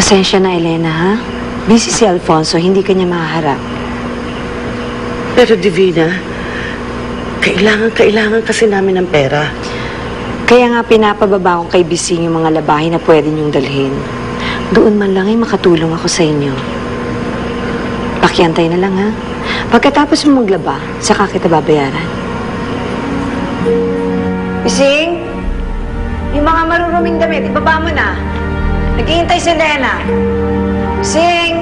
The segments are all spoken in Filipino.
Pasensya na, Elena, ha? Busy si Alfonso, hindi kanya mahaharap. Pero Divina, kailangan kasi namin ng pera. Kaya nga pinapababa kong kay Bising yung mga labahin na pwede niyong dalhin. Doon man lang ay makatulong ako sa inyo. Pakiantay na lang, ha? Pagkatapos mo maglaba, saka kita babayaran. Bising! Yung mga maruruming damit, ibaba mo na. Naghihintay si Elena. Bising!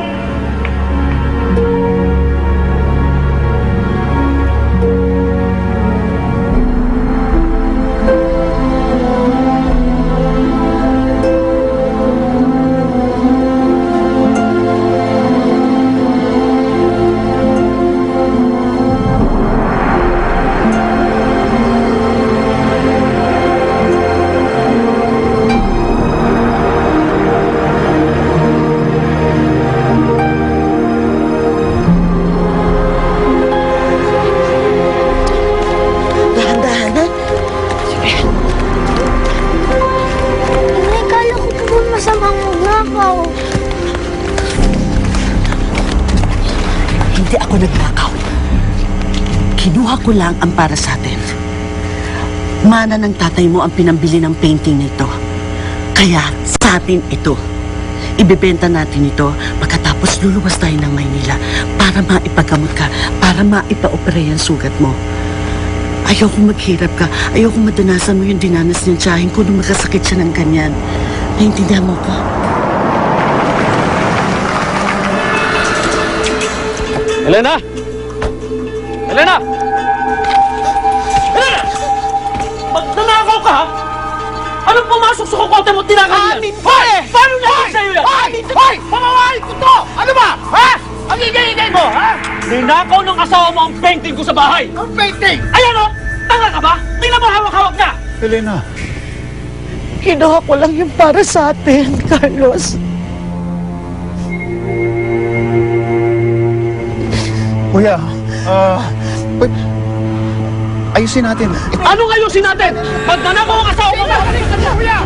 Hindi ako nagnakaw. Kinuha ko lang ang para sa atin. Mana ng tatay mo ang pinambili ng painting nito. Kaya sa atin ito. Ibebenta natin ito pagkatapos luluwas tayo ng Maynila para maipagamot ka, para maipa-opera yung sugat mo. Ayoko maghirap ka. Ayoko madanasan mo yung dinanas niyang tiyahin ko nung magkasakit siya ng ganyan. Naintindihan mo ko? Elena! Elena! Elena! Magnanakaw ka, ha? Anong pumasok sa kukote mo? Tinakaw yan? Amin ba eh! Paano naging sa'yo yan? Hoy! Pamawain ko to! Ano ba? Ha? Ang igay-igay mo, ha? Ninakaw ng asawa mo ang painting ko sa bahay! Ang painting! Ayan o! Tanga ka ba? Tingnan mo hawak-hawak niya! Elena, Kinuha ko lang yung para sa atin, Carlos. kuya, ayusin natin. Anong ayusin natin? Magnanakaw ang asawa mo! Kuya!